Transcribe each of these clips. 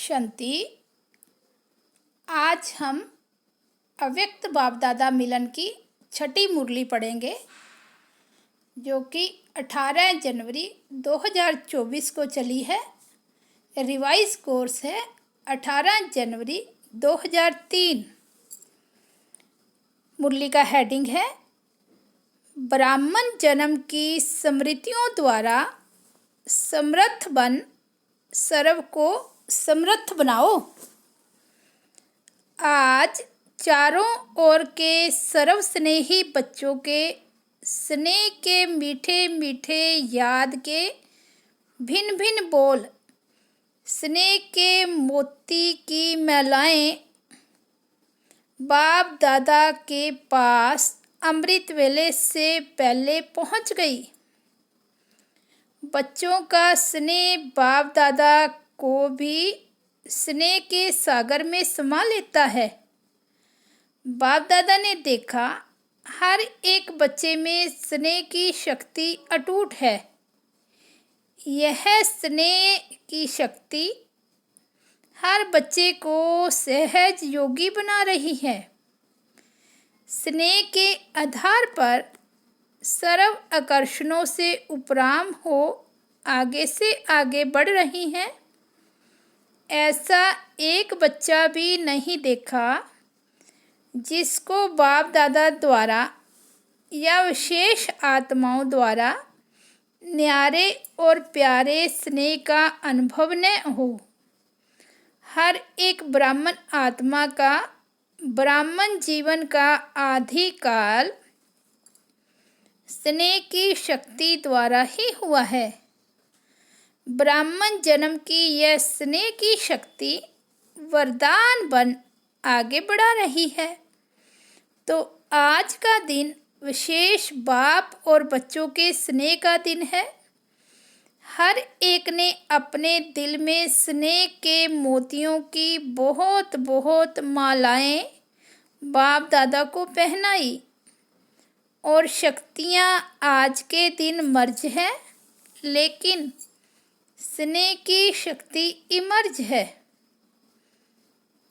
शांति। आज हम अव्यक्त बाप दादा मिलन की छठी मुरली पढ़ेंगे, जो कि 18 जनवरी 2024 को चली है। रिवाइज कोर्स है 18 जनवरी 2003। मुरली का हेडिंग है ब्राह्मण जन्म की स्मृतियों द्वारा समर्थ बन सर्व को समर्थ बनाओ। आज चारों ओर के सर्व स्नेही बच्चों के स्नेह के मीठे मीठे याद के भिन्न भिन्न बोल, स्नेह के मोती की महिलाएं बाप दादा के पास अमृत वेले से पहले पहुंच गई। बच्चों का स्नेह बाप दादा को भी स्नेह के सागर में समा लेता है। बाप दादा ने देखा हर एक बच्चे में स्नेह की शक्ति अटूट है। यह स्नेह की शक्ति हर बच्चे को सहज योगी बना रही है। स्नेह के आधार पर सर्व आकर्षणों से उपराम हो आगे से आगे बढ़ रही हैं। ऐसा एक बच्चा भी नहीं देखा जिसको बाप दादा द्वारा या विशेष आत्माओं द्वारा न्यारे और प्यारे स्नेह का अनुभव न हो। हर एक ब्राह्मण आत्मा का ब्राह्मण जीवन का आदि काल स्नेह की शक्ति द्वारा ही हुआ है। ब्राह्मण जन्म की यह स्नेह की शक्ति वरदान बन आगे बढ़ा रही है। तो आज का दिन विशेष बाप और बच्चों के स्नेह का दिन है। हर एक ने अपने दिल में स्नेह के मोतियों की बहुत बहुत मालाएं बाप दादा को पहनाई और शक्तियाँ आज के दिन मर्ज है, लेकिन स्नेह की शक्ति इमर्ज है।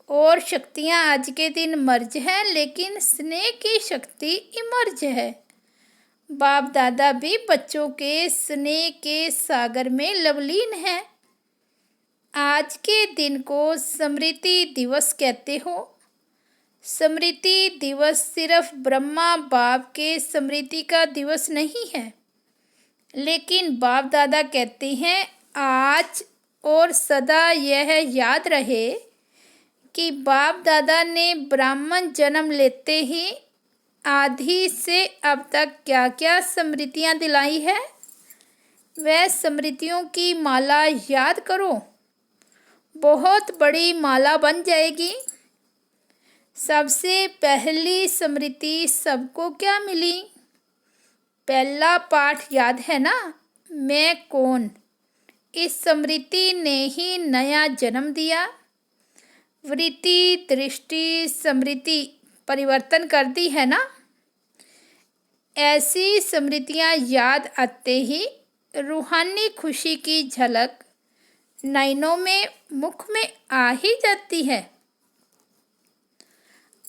और शक्तियाँ आज के दिन मर्ज है, लेकिन स्नेह की शक्ति इमर्ज है। बाप दादा भी बच्चों के स्नेह के सागर में लवलीन है। आज के दिन को स्मृति दिवस कहते हो। स्मृति दिवस सिर्फ ब्रह्मा बाप के स्मृति का दिवस नहीं है, लेकिन बाप दादा कहते हैं आज और सदा यह याद रहे कि बाप दादा ने ब्राह्मण जन्म लेते ही आदि से अब तक क्या क्या स्मृतियाँ दिलाई है। वह स्मृतियों की माला याद करो, बहुत बड़ी माला बन जाएगी। सबसे पहली स्मृति सबको क्या मिली? पहला पाठ याद है ना, मैं कौन। इस स्मृति ने ही नया जन्म दिया। वृत्ति दृष्टि स्मृति परिवर्तन करती है ना। ऐसी स्मृतियाँ याद आते ही रूहानी खुशी की झलक नयनों में मुख में आ ही जाती है।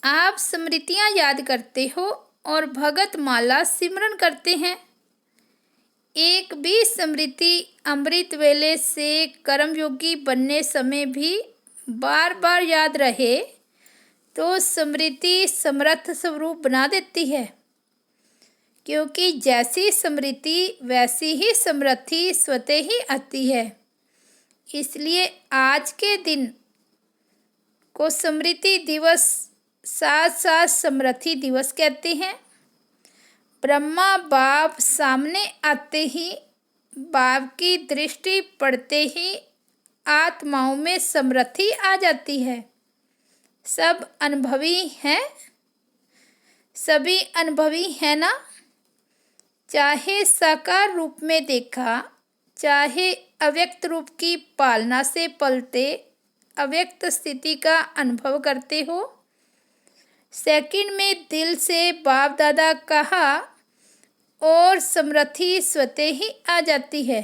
आप स्मृतियाँ याद करते हो और भगत माला सिमरन करते हैं। एक भी स्मृति अमृत वेले से कर्मयोगी बनने समय भी बार बार याद रहे तो स्मृति समर्थ स्वरूप बना देती है, क्योंकि जैसी स्मृति वैसी ही समृद्धि स्वतः ही आती है। इसलिए आज के दिन को स्मृति दिवस साथ साथ समृद्धि दिवस कहते हैं। ब्रह्मा बाप सामने आते ही, बाप की दृष्टि पड़ते ही आत्माओं में समृद्धि आ जाती है। सब अनुभवी हैं, सभी अनुभवी हैं ना। चाहे साकार रूप में देखा, चाहे अव्यक्त रूप की पालना से पलते अव्यक्त स्थिति का अनुभव करते हो। सेकंड में दिल से बाप दादा कहा और समृद्धि स्वतः ही आ जाती है।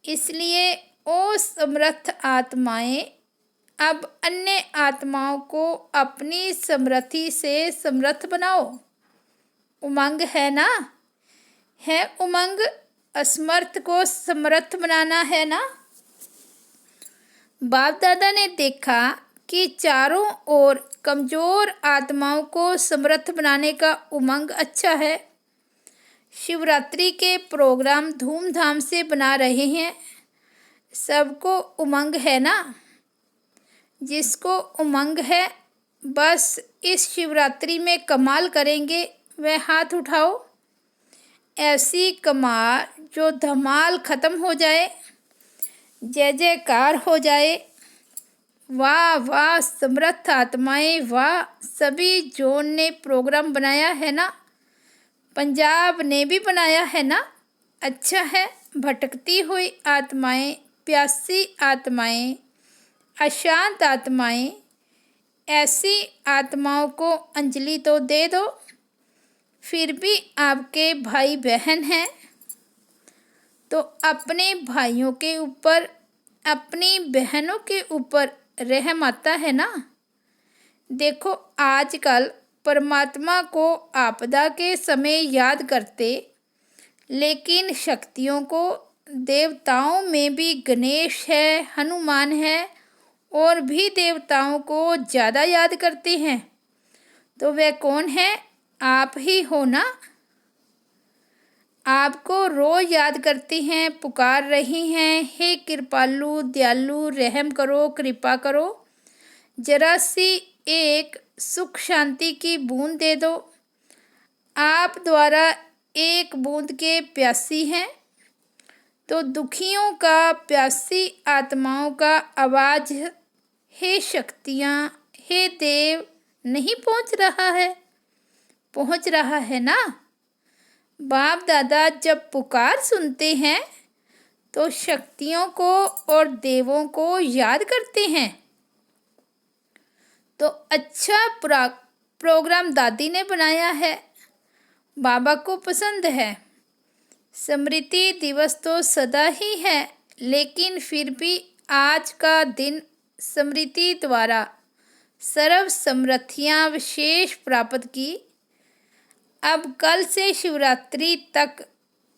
इसलिए ओ समर्थ आत्माएं, अब अन्य आत्माओं को अपनी समृद्धि से समर्थ बनाओ। उमंग है ना? है उमंग असमर्थ को समर्थ बनाना, है ना? बाप दादा ने देखा कि चारों ओर कमज़ोर आत्माओं को समर्थ बनाने का उमंग अच्छा है। शिवरात्रि के प्रोग्राम धूमधाम से बना रहे हैं। सबको उमंग है ना? जिसको उमंग है बस इस शिवरात्रि में कमाल करेंगे वह हाथ उठाओ। ऐसी कमाल जो धमाल ख़त्म हो जाए, जय जयकार हो जाए। वाह वाह समर्थ आत्माएं, वाह। सभी जोन ने प्रोग्राम बनाया है ना? पंजाब ने भी बनाया है ना? अच्छा है। भटकती हुई आत्माएं, प्यासी आत्माएं, अशांत आत्माएं, ऐसी आत्माओं को अंजलि तो दे दो। फिर भी आपके भाई बहन हैं तो अपने भाइयों के ऊपर, अपनी बहनों के ऊपर रहम आता है ना? देखो आजकल परमात्मा को आपदा के समय याद करते, लेकिन शक्तियों को, देवताओं में भी गणेश है, हनुमान है और भी देवताओं को ज़्यादा याद करते हैं। तो वह कौन है? आप ही हो ना? आपको रोज याद करती हैं, पुकार रही हैं, हे कृपालु दयालु रहम करो, कृपा करो, जरा सी एक सुख शांति की बूंद दे दो। आप द्वारा एक बूंद के प्यासी हैं तो दुखियों का, प्यासी आत्माओं का आवाज़, हे शक्तियाँ, हे देव, नहीं पहुँच रहा है? पहुँच रहा है ना? बाप दादा जब पुकार सुनते हैं तो शक्तियों को और देवों को याद करते हैं। तो अच्छा प्रोग्राम दादी ने बनाया है, बाबा को पसंद है। स्मृति दिवस तो सदा ही है, लेकिन फिर भी आज का दिन स्मृति द्वारा सर्व समृद्धियाँ विशेष प्राप्त की। अब कल से शिवरात्रि तक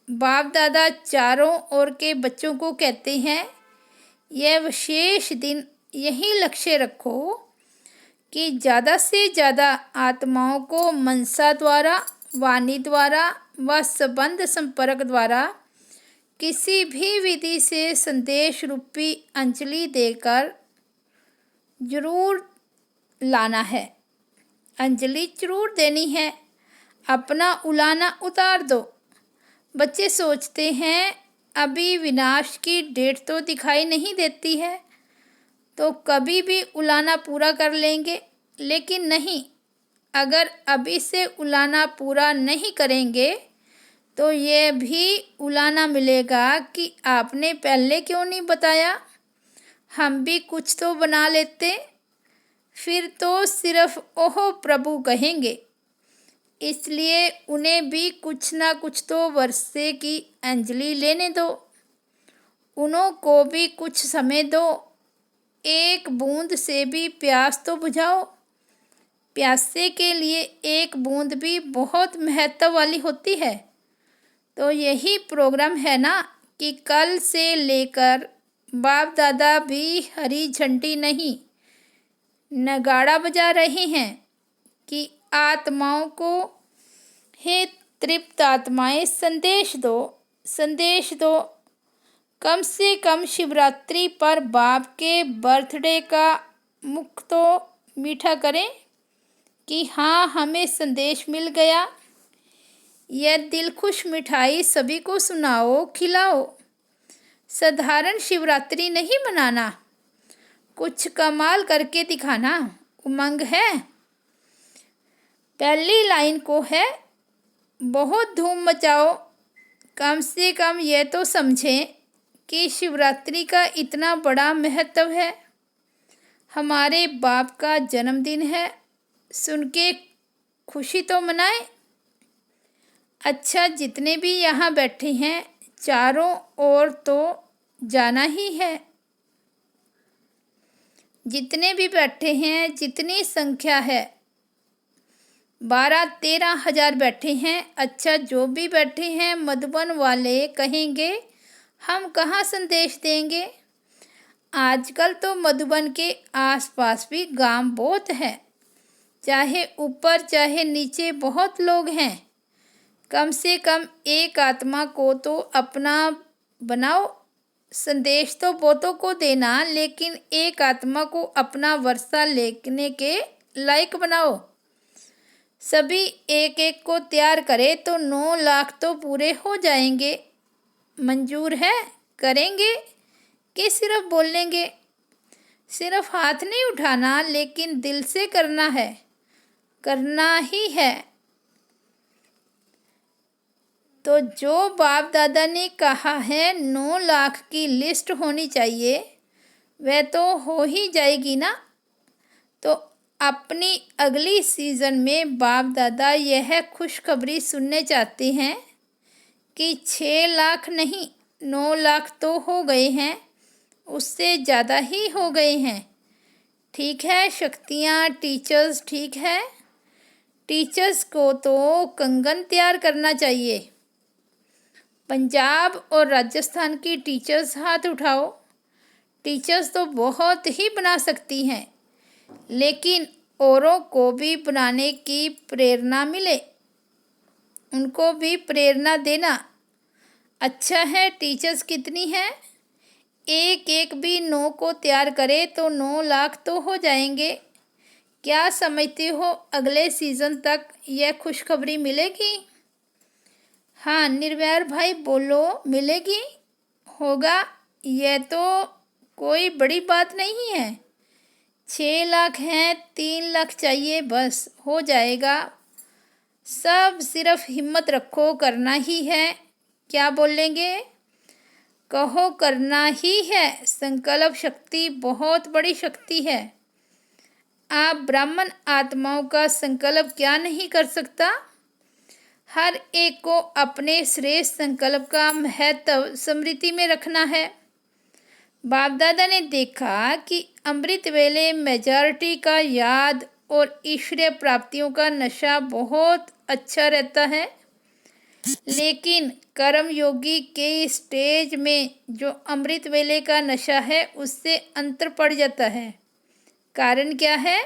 बाप दादा चारों ओर के बच्चों को कहते हैं, यह विशेष दिन यही लक्ष्य रखो कि ज़्यादा से ज़्यादा आत्माओं को मनसा द्वारा, वाणी द्वारा व संबंध संपर्क द्वारा किसी भी विधि से संदेश रूपी अंजलि देकर जरूर लाना है। अंजलि जरूर देनी है। अपना उलाना उतार दो। बच्चे सोचते हैं अभी विनाश की डेट तो दिखाई नहीं देती है तो कभी भी उलाना पूरा कर लेंगे, लेकिन नहीं, अगर अभी से उलाना पूरा नहीं करेंगे तो ये भी उलाना मिलेगा कि आपने पहले क्यों नहीं बताया, हम भी कुछ तो बना लेते। फिर तो सिर्फ ओहो प्रभु कहेंगे। इसलिए उन्हें भी कुछ ना कुछ तो वर्षे की अंजलि लेने दो। उन्हों को भी कुछ समय दो। एक बूंद से भी प्यास तो बुझाओ। प्यासे के लिए एक बूंद भी बहुत महत्व वाली होती है। तो यही प्रोग्राम है ना कि कल से लेकर बाप दादा भी हरी झंडी नहीं, नगाड़ा बजा रहे हैं कि आत्माओं को, हे तृप्त आत्माएं, संदेश दो, संदेश दो। कम से कम शिवरात्रि पर बाप के बर्थडे का मुख तो मीठा करें कि हाँ हमें संदेश मिल गया। यह दिल खुश मिठाई सभी को सुनाओ, खिलाओ। साधारण शिवरात्रि नहीं मनाना, कुछ कमाल करके दिखाना। उमंग है? पहली लाइन को है, बहुत धूम मचाओ। कम से कम यह तो समझें कि शिवरात्रि का इतना बड़ा महत्व है। हमारे बाप का जन्मदिन है, सुन के खुशी तो मनाएं। अच्छा जितने भी यहाँ बैठे हैं चारों ओर तो जाना ही है। जितने भी बैठे हैं, जितनी संख्या है, 12-13 हजार बैठे हैं। अच्छा, जो भी बैठे हैं मधुबन वाले कहेंगे हम कहाँ संदेश देंगे। आजकल तो मधुबन के आसपास भी गांव बहुत हैं, चाहे ऊपर चाहे नीचे बहुत लोग हैं। कम से कम एक आत्मा को तो अपना बनाओ। संदेश तो बहुतों को देना, लेकिन एक आत्मा को अपना वर्षा लेने के लायक बनाओ। सभी एक एक को तैयार करे तो 9 लाख तो पूरे हो जाएंगे। मंजूर है? करेंगे कि सिर्फ बोलेंगे? सिर्फ हाथ नहीं उठाना, लेकिन दिल से करना है, करना ही है। तो जो बाप दादा ने कहा है 9 लाख की लिस्ट होनी चाहिए, वह तो हो ही जाएगी ना। तो अपनी अगली सीज़न में बाप दादा यह खुशखबरी सुनने चाहते हैं कि 6 लाख नहीं, 9 लाख तो हो गए हैं, उससे ज़्यादा ही हो गए हैं। ठीक है शक्तियाँ, टीचर्स ठीक है। टीचर्स को तो कंगन तैयार करना चाहिए। पंजाब और राजस्थान की टीचर्स हाथ उठाओ। टीचर्स तो बहुत ही बना सकती हैं, लेकिन औरों को भी बनाने की प्रेरणा मिले, उनको भी प्रेरणा देना। अच्छा है, टीचर्स कितनी हैं? एक एक भी 9 को तैयार करे तो 9 लाख तो हो जाएंगे। क्या समझते हो, अगले सीज़न तक यह खुशखबरी मिलेगी? हाँ निर्वैर भाई बोलो, मिलेगी? होगा? यह तो कोई बड़ी बात नहीं है। 6 लाख हैं, 3 लाख चाहिए, बस हो जाएगा। सब सिर्फ हिम्मत रखो, करना ही है। क्या बोलेंगे? कहो करना ही है। संकल्प शक्ति बहुत बड़ी शक्ति है। आप ब्राह्मण आत्माओं का संकल्प क्या नहीं कर सकता? हर एक को अपने श्रेष्ठ संकल्प का महत्व स्मृति में रखना है। बाप दादा ने देखा कि अमृत वेले मेजॉरिटी का याद और ईश्वरीय प्राप्तियों का नशा बहुत अच्छा रहता है, लेकिन कर्म योगी के स्टेज में जो अमृत वेले का नशा है उससे अंतर पड़ जाता है। कारण क्या है?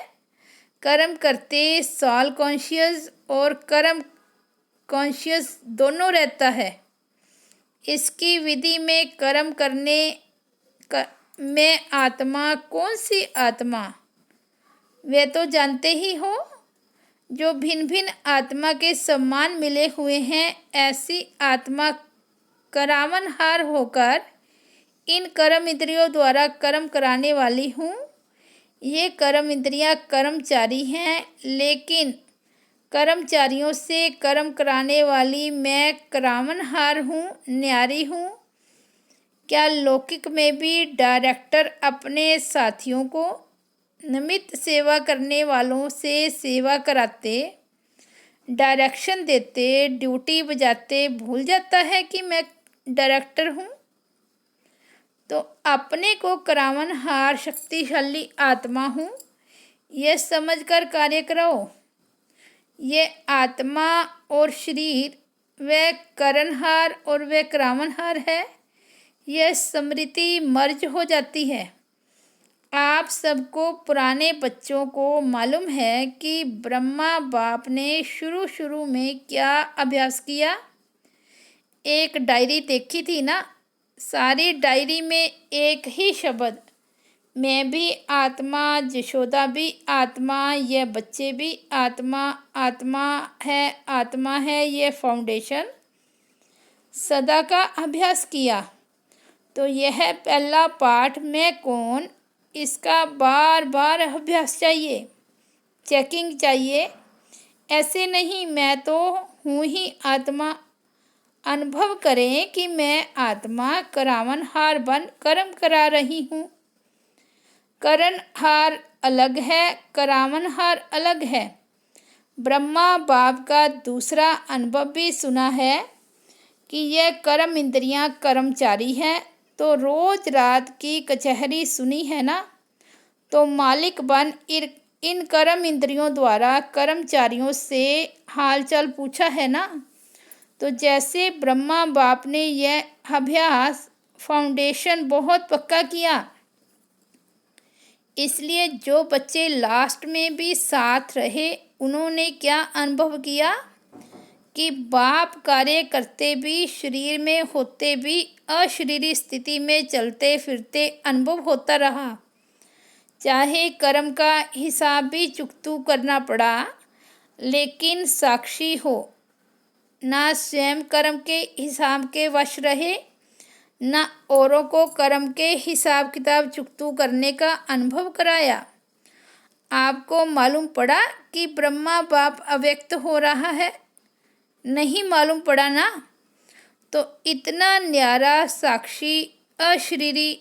कर्म करते सॉल कॉन्शियस और कर्म कॉन्शियस दोनों रहता है। इसकी विधि में कर्म करने में आत्मा, कौन सी आत्मा? वे तो जानते ही हो, जो भिन्न भिन्न आत्मा के सम्मान मिले हुए हैं, ऐसी आत्मा करावनहार होकर इन कर्म इंद्रियों द्वारा कर्म कराने वाली हूँ। ये कर्म इंद्रियाँ कर्मचारी हैं, लेकिन कर्मचारियों से कर्म कराने वाली मैं करावनहार हूँ, न्यारी हूँ। क्या लौकिक में भी डायरेक्टर अपने साथियों को निमित्त सेवा करने वालों से सेवा कराते, डायरेक्शन देते, ड्यूटी बजाते भूल जाता है कि मैं डायरेक्टर हूँ? तो अपने को करावनहार शक्तिशाली आत्मा हूँ, यह समझकर कार्य करो। ये आत्मा और शरीर, वह करणहार और वह करावनहार है। यह स्मृति मर्ज हो जाती है। आप सबको, पुराने बच्चों को मालूम है कि ब्रह्मा बाप ने शुरू में क्या अभ्यास किया? एक डायरी देखी थी ना, सारी डायरी में एक ही शब्द, मैं भी आत्मा, यशोदा भी आत्मा, यह बच्चे भी आत्मा, आत्मा है ये फाउंडेशन, सदा का अभ्यास किया। तो यह पहला पाठ, मैं कौन, इसका बार बार अभ्यास चाहिए, चेकिंग चाहिए। ऐसे नहीं मैं तो हूँ ही आत्मा। अनुभव करें कि मैं आत्मा करावनहार बन कर्म करा रही हूँ। करणहार अलग है, करावनहार अलग है। ब्रह्मा बाप का दूसरा अनुभव भी सुना है कि यह कर्म इंद्रियां कर्मचारी हैं, तो रोज रात की कचहरी सुनी है ना। तो मालिक बन इन कर्म इंद्रियों द्वारा कर्मचारियों से हालचाल पूछा है ना। तो जैसे ब्रह्मा बाप ने यह अभ्यास फाउंडेशन बहुत पक्का किया, इसलिए जो बच्चे लास्ट में भी साथ रहे उन्होंने क्या अनुभव किया कि बाप कार्य करते भी, शरीर में होते भी, अशरीरी स्थिति में चलते फिरते अनुभव होता रहा। चाहे कर्म का हिसाब भी चुकतू करना पड़ा, लेकिन साक्षी हो, ना स्वयं कर्म के हिसाब के वश रहे, ना औरों को कर्म के हिसाब किताब चुकतू करने का अनुभव कराया। आपको मालूम पड़ा कि ब्रह्मा बाप अव्यक्त हो रहा है? नहीं मालूम पड़ा ना। तो इतना न्यारा साक्षी अशरीरी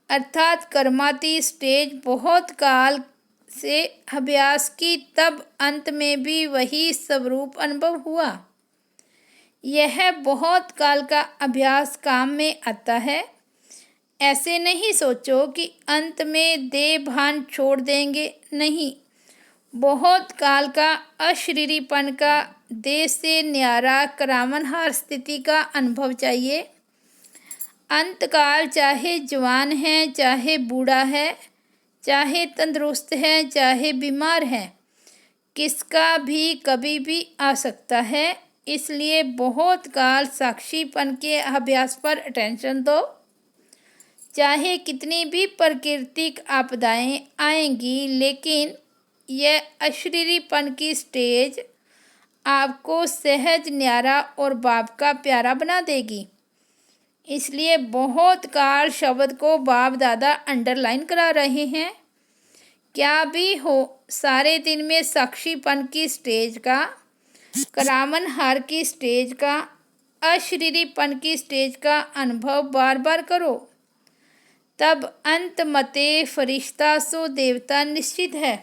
अर्थात कर्माती स्टेज बहुत काल से अभ्यास की, तब अंत में भी वही स्वरूप अनुभव हुआ। यह बहुत काल का अभ्यास काम में आता है। ऐसे नहीं सोचो कि अंत में देह भान छोड़ देंगे, नहीं। बहुत काल का अशरीरीपन का, देह से न्यारा करामनहार स्थिति का अनुभव चाहिए। अंतकाल चाहे जवान है, चाहे बूढ़ा है, चाहे तंदुरुस्त है, चाहे बीमार है, किसका भी कभी भी आ सकता है। इसलिए बहुत काल साक्षीपन के अभ्यास पर अटेंशन दो। चाहे कितनी भी प्राकृतिक आपदाएं आएंगी, लेकिन यह अशरीरीपन की स्टेज आपको सहज, न्यारा और बाप का प्यारा बना देगी। इसलिए बहुत काल शब्द को बाप दादा अंडरलाइन करा रहे हैं। क्या भी हो, सारे दिन में साक्षीपन की स्टेज का, करामन हार की स्टेज का, अशरीरीपन की स्टेज का अनुभव बार बार करो। तब अंत मते फरिश्ता सो देवता निश्चित है।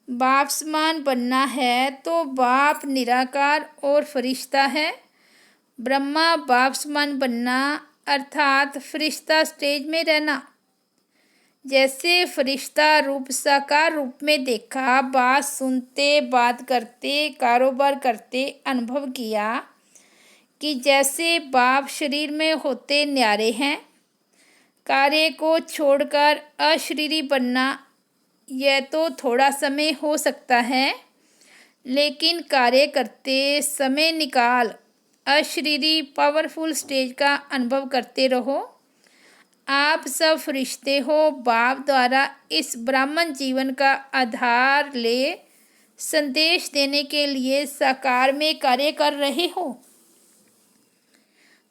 बाप समान बनना है तो बाप निराकार और फरिश्ता है। ब्रह्मा बाप समान बनना अर्थात फरिश्ता स्टेज में रहना। जैसे फरिश्ता रूप साकार रूप में देखा, बात सुनते, बात करते, कारोबार करते अनुभव किया कि जैसे बाप शरीर में होते न्यारे हैं। कार्य को छोड़कर अशरीरी बनना, यह तो थोड़ा समय हो सकता है, लेकिन कार्य करते समय निकाल अशरीरी पावरफुल स्टेज का अनुभव करते रहो। आप सब फरिश्ते हो, बाप द्वारा इस ब्राह्मण जीवन का आधार ले संदेश देने के लिए साकार में कार्य कर रहे हो।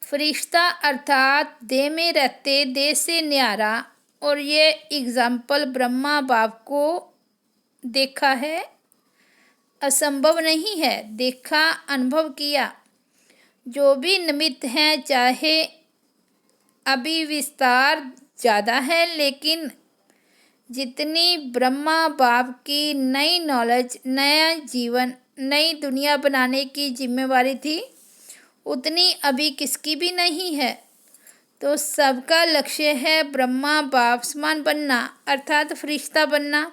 फरिश्ता अर्थात देह में रहते, देह से न्यारा। और ये एग्जाम्पल ब्रह्मा बाप को देखा है, असंभव नहीं है, देखा, अनुभव किया। जो भी निमित्त हैं, चाहे अभी विस्तार ज़्यादा है, लेकिन जितनी ब्रह्मा बाप की नई नॉलेज, नया जीवन, नई दुनिया बनाने की जिम्मेवारी थी, उतनी अभी किसकी भी नहीं है। तो सबका लक्ष्य है ब्रह्मा बाप समान बनना अर्थात फरिश्ता बनना,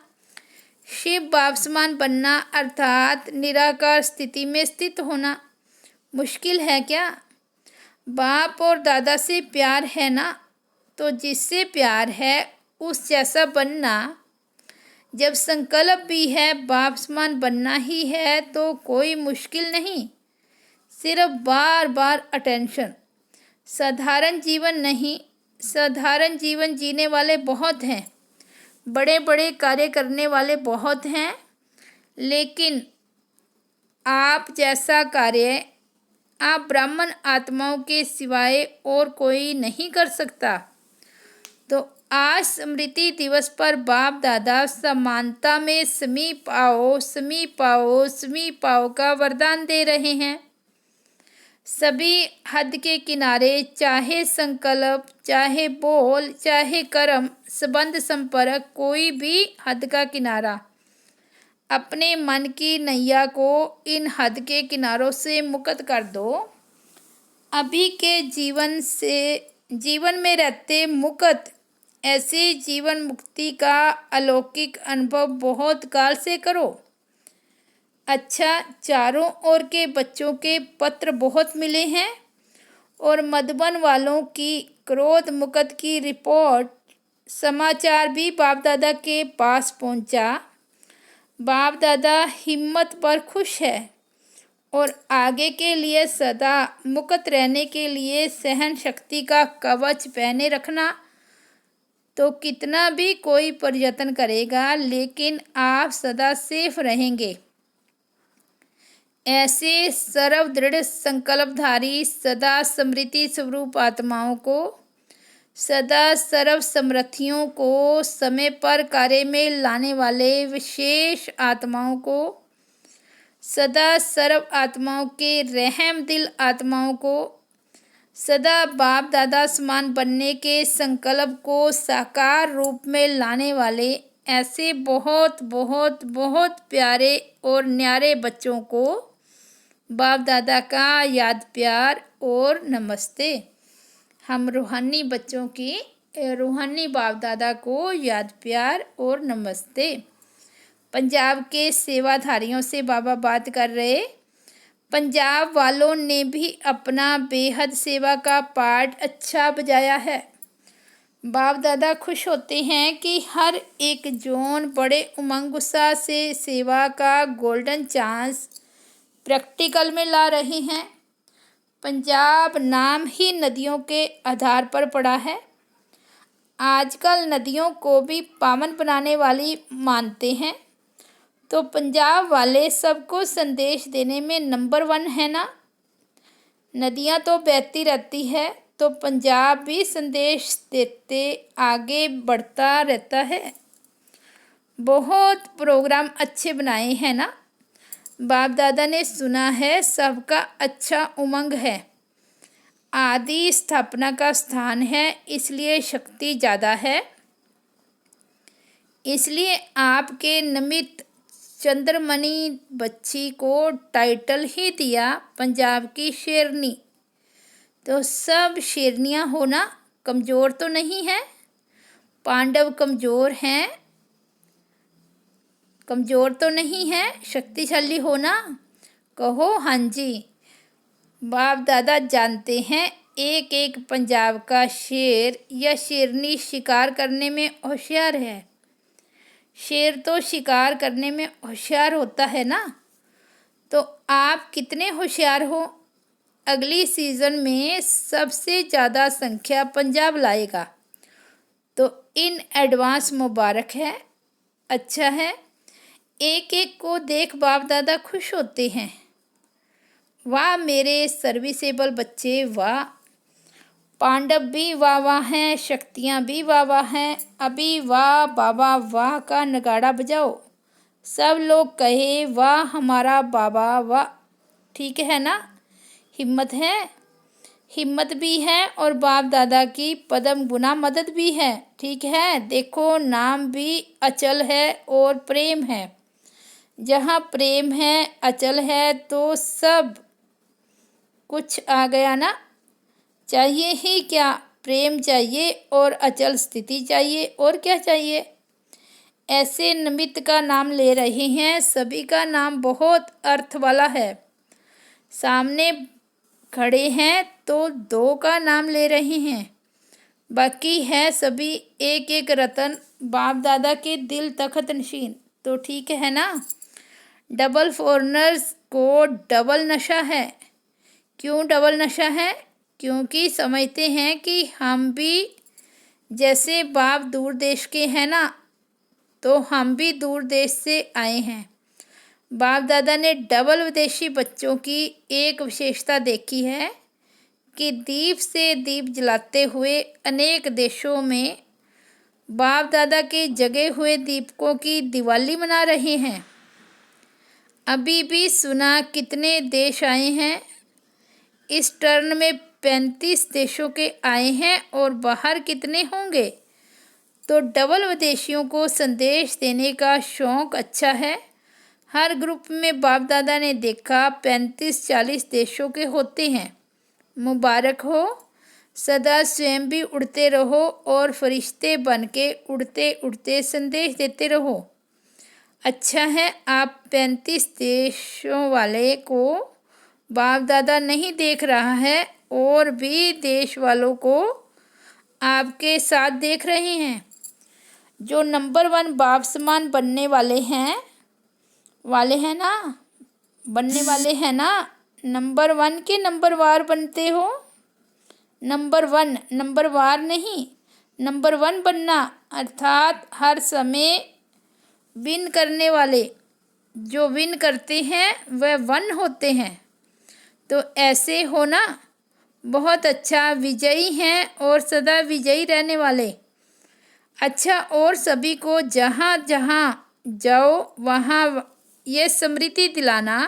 शिव बाप समान बनना अर्थात निराकार स्थिति में स्थित होना। मुश्किल है क्या? बाप और दादा से प्यार है ना, तो जिससे प्यार है उस जैसा बनना। जब संकल्प भी है बाप समान बनना ही है, तो कोई मुश्किल नहीं, सिर्फ बार बार अटेंशन। साधारण जीवन नहीं, साधारण जीवन जीने वाले बहुत हैं, बड़े बड़े कार्य करने वाले बहुत हैं, लेकिन आप जैसा कार्य आप ब्राह्मण आत्माओं के सिवाय और कोई नहीं कर सकता। तो आज स्मृति दिवस पर बाप दादा समानता में समीप आओ, समीप आओ, समीप आओ का वरदान दे रहे हैं। सभी हद के किनारे, चाहे संकल्प, चाहे बोल, चाहे कर्म, संबंध, संपर्क, कोई भी हद का किनारा, अपने मन की नैया को इन हद के किनारों से मुक्त कर दो। अभी के जीवन से जीवन में रहते मुक्त ऐसे जीवन मुक्ति का अलौकिक अनुभव बहुत काल से करो। अच्छा, चारों ओर के बच्चों के पत्र बहुत मिले हैं और मधुबन वालों की क्रोध मुक्त की रिपोर्ट समाचार भी बाप दादा के पास पहुंचा। बाप दादा हिम्मत पर खुश है और आगे के लिए सदा मुक्त रहने के लिए सहन शक्ति का कवच पहने रखना। तो कितना भी कोई प्रयत्न करेगा लेकिन आप सदा सेफ रहेंगे। ऐसे सर्वदृढ़ संकल्पधारी सदा स्मृति स्वरूप आत्माओं को, सदा सर्व समृद्धियों को समय पर कार्य में लाने वाले विशेष आत्माओं को, सदा सर्व आत्माओं के रहम दिल आत्माओं को, सदा बाप दादा समान बनने के संकल्प को साकार रूप में लाने वाले ऐसे बहुत बहुत बहुत प्यारे और न्यारे बच्चों को बाप दादा का याद प्यार और नमस्ते। हम रूहानी बच्चों की रूहानी बाप दादा को याद प्यार और नमस्ते। पंजाब के सेवाधारियों से बाबा बात कर रहे। पंजाब वालों ने भी अपना बेहद सेवा का पार्ट अच्छा बजाया है। बाप दादा खुश होते हैं कि हर एक जोन बड़े उमंग उत्साह से सेवा का गोल्डन चांस प्रैक्टिकल में ला रहे हैं। पंजाब नाम ही नदियों के आधार पर पड़ा है। आजकल नदियों को भी पावन बनाने वाली मानते हैं, तो पंजाब वाले सबको संदेश देने में नंबर 1 है ना। नदियाँ तो बहती रहती है, तो पंजाब भी संदेश देते आगे बढ़ता रहता है। बहुत प्रोग्राम अच्छे बनाए हैं ना। बाप दादा ने सुना है सबका अच्छा उमंग है। आदि स्थापना का स्थान है, इसलिए शक्ति ज़्यादा है। इसलिए आपके निमित्त चंद्रमणि बच्ची को टाइटल ही दिया पंजाब की शेरनी। तो सब शेरनियाँ होना कमज़ोर तो नहीं है। पांडव कमज़ोर हैं, कमज़ोर तो नहीं है, शक्तिशाली होना। कहो हाँ जी। बाप दादा जानते हैं एक एक पंजाब का शेर या शेरनी शिकार करने में होशियार है। शेर तो शिकार करने में होशियार होता है ना। तो आप कितने होशियार हो। अगली सीज़न में सबसे ज़्यादा संख्या पंजाब लाएगा, तो इन एडवांस मुबारक है। अच्छा है, एक एक को देख बाप दादा खुश होते हैं। वाह मेरे सर्विसेबल बच्चे, वाह। पांडव भी वाह वाह हैं, शक्तियाँ भी वाह वाह हैं। अभी वाह बाबा वाह का नगाड़ा बजाओ। सब लोग कहे वाह हमारा बाबा वाह। ठीक है ना। हिम्मत है, हिम्मत भी है और बाप दादा की पदम गुना मदद भी है। ठीक है। देखो नाम भी अचल है और प्रेम है। जहाँ प्रेम है, अचल है, तो सब कुछ आ गया ना। चाहिए ही क्या, प्रेम चाहिए और अचल स्थिति चाहिए, और क्या चाहिए। ऐसे निमित्त का नाम ले रहे हैं, सभी का नाम बहुत अर्थ वाला है। सामने खड़े हैं तो 2 का नाम ले रहे हैं, बाकी है सभी एक एक रतन बाप दादा के दिल तखत नशीन। तो ठीक है ना। डबल फॉरनर्स को डबल नशा है। क्यों डबल नशा है? क्योंकि समझते हैं कि हम भी जैसे बाप दूर देश के हैं ना, तो हम भी दूर देश से आए हैं। बाप दादा ने डबल विदेशी बच्चों की एक विशेषता देखी है कि दीप से दीप जलाते हुए अनेक देशों में बाप दादा के जगे हुए दीपकों की दिवाली मना रहे हैं। अभी भी सुना कितने देश आए हैं। इस टर्न में 35 देशों के आए हैं और बाहर कितने होंगे। तो डबल विदेशियों को संदेश देने का शौक़ अच्छा है। हर ग्रुप में बाप दादा ने देखा 35-40 देशों के होते हैं। मुबारक हो। सदा स्वयं भी उड़ते रहो और फरिश्ते बन के उड़ते उड़ते संदेश देते रहो। अच्छा है आप 35 देशों वाले को बाप दादा नहीं देख रहा है और भी देश वालों को आपके साथ देख रहे हैं। जो नंबर 1 बाप समान बनने वाले हैं ना, बनने वाले हैं ना। नंबर 1 के नंबर वार बनते हो। नंबर 1 नंबर वार नहीं, नंबर 1 बनना अर्थात हर समय विन करने वाले। जो विन करते हैं वह 1 होते हैं। तो ऐसे हो ना, बहुत अच्छा, विजयी हैं और सदा विजयी रहने वाले। अच्छा, और सभी को जहाँ जहाँ जाओ वहाँ ये स्मृति दिलाना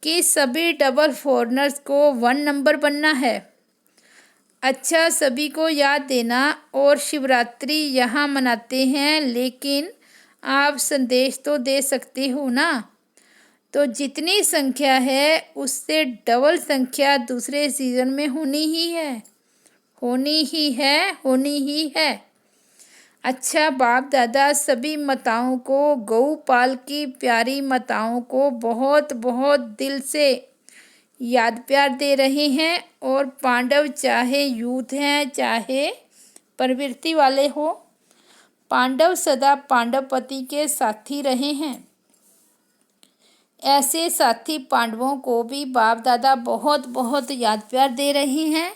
कि सभी डबल फॉरनर्स को 1 नंबर बनना है। अच्छा, सभी को याद देना। और शिवरात्रि यहाँ मनाते हैं, लेकिन आप संदेश तो दे सकते हो ना। तो जितनी संख्या है उससे डबल संख्या दूसरे सीज़न में होनी ही है, होनी ही है, होनी ही है। अच्छा, बाप दादा सभी माताओं को, गौपाल की प्यारी माताओं को बहुत बहुत दिल से याद प्यार दे रहे हैं। और पांडव चाहे यूथ हैं चाहे प्रवृत्ति वाले हो, पांडव सदा पांडवपति के साथी रहे हैं। ऐसे साथी पांडवों को भी बाप दादा बहुत बहुत याद प्यार दे रहे हैं।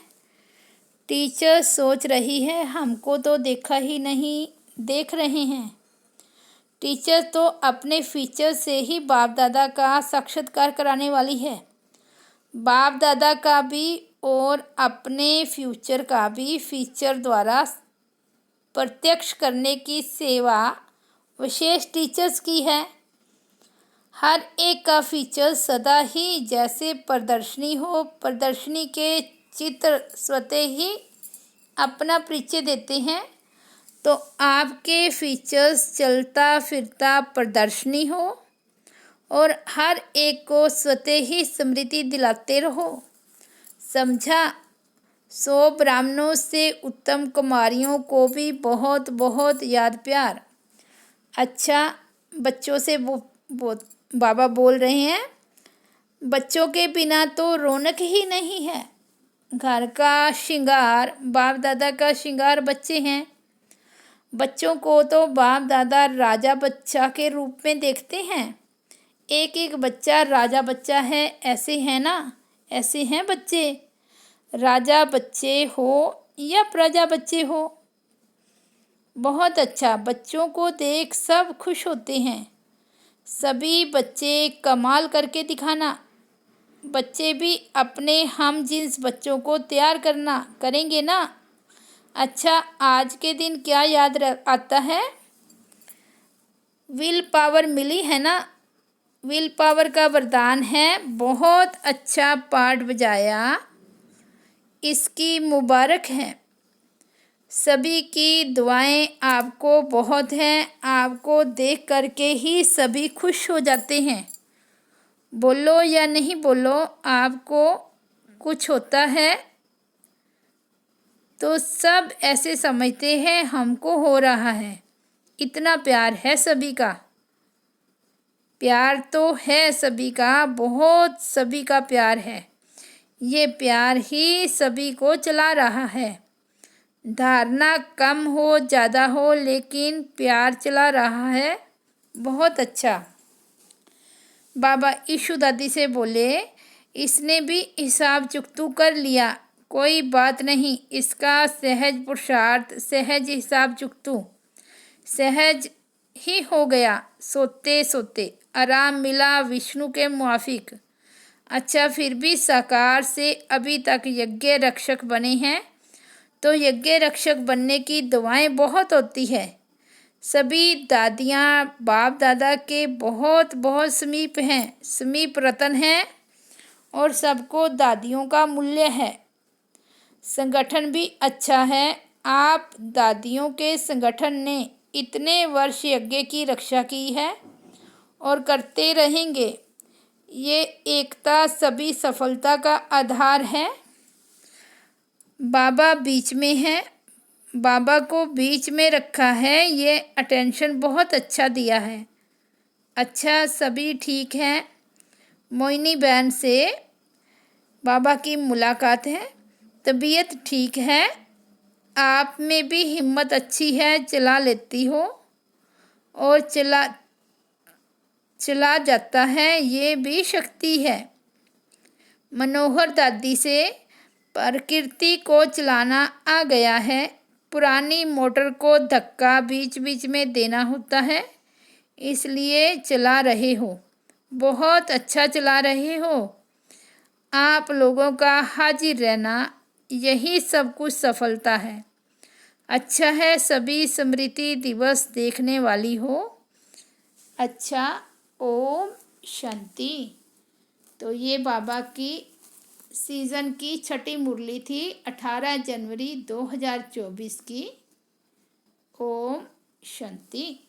टीचर सोच रही है हमको तो देखा ही नहीं, देख रहे हैं। टीचर तो अपने फीचर से ही बाप दादा का साक्षात्कार कराने वाली है। बाप दादा का भी और अपने फ्यूचर का भी फीचर द्वारा प्रत्यक्ष करने की सेवा विशेष टीचर्स की है। हर एक का फीचर सदा ही जैसे प्रदर्शनी हो, प्रदर्शनी के चित्र स्वतः ही अपना परिचय देते हैं। तो आपके फीचर्स चलता फिरता प्रदर्शनी हो और हर एक को स्वतः ही स्मृति दिलाते रहो। समझा? 100 ब्राह्मणों से उत्तम कुमारियों को भी बहुत बहुत याद प्यार। अच्छा, बच्चों से बाबा बोल रहे हैं, बच्चों के बिना तो रौनक ही नहीं है। घर का श्रृंगार, बाप दादा का श्रृंगार बच्चे हैं। बच्चों को तो बाप दादा राजा बच्चा के रूप में देखते हैं। एक एक बच्चा राजा बच्चा है, ऐसे हैं ना, ऐसे हैं बच्चे। राजा बच्चे हो या प्रजा बच्चे हो, बहुत अच्छा, बच्चों को देख सब खुश होते हैं। सभी बच्चे कमाल करके दिखाना। बच्चे भी अपने हम जिन्स बच्चों को तैयार करेंगे ना। अच्छा, आज के दिन क्या याद आता है? विल पावर मिली है ना। विल पावर का वरदान है। बहुत अच्छा पाठ बजाया, इसकी मुबारक है। सभी की दुआएं आपको बहुत हैं। आपको देख करके ही सभी खुश हो जाते हैं। बोलो या नहीं बोलो, आपको कुछ होता है तो सब ऐसे समझते हैं हमको हो रहा है। इतना प्यार है सभी का, प्यार तो है सभी का, बहुत सभी का प्यार है। ये प्यार ही सभी को चला रहा है। धारणा कम हो ज़्यादा हो, लेकिन प्यार चला रहा है। बहुत अच्छा। बाबा ईशु दादी से बोले, इसने भी हिसाब चुकतू कर लिया, कोई बात नहीं, इसका सहज पुरुषार्थ, सहज हिसाब चुकतू सहज ही हो गया। सोते सोते आराम मिला विष्णु के मुआफिक। अच्छा, फिर भी साकार से अभी तक यज्ञ रक्षक बने हैं, तो यज्ञ रक्षक बनने की दुआएं बहुत होती है। सभी दादियाँ बाप दादा के बहुत बहुत समीप हैं, समीप रतन हैं और सबको दादियों का मूल्य है। संगठन भी अच्छा है। आप दादियों के संगठन ने इतने वर्ष यज्ञ की रक्षा की है और करते रहेंगे। ये एकता सभी सफलता का आधार है। बाबा बीच में है, बाबा को बीच में रखा है, ये अटेंशन बहुत अच्छा दिया है। अच्छा, सभी ठीक हैं। मोइनी बहन से बाबा की मुलाकात है, तबीयत ठीक है, आप में भी हिम्मत अच्छी है, चला लेती हो और चला जाता है, ये भी शक्ति है। मनोहर दादी से प्रकृति को चलाना आ गया है, पुरानी मोटर को धक्का बीच बीच में देना होता है, इसलिए चला रहे हो, बहुत अच्छा चला रहे हो। आप लोगों का हाजिर रहना यही सब कुछ सफलता है। अच्छा है, सभी स्मृति दिवस देखने वाली हो। अच्छा, ओम शांति। तो ये बाबा की सीज़न की छठी मुरली थी 18 जनवरी 2024 की। ओम शांति।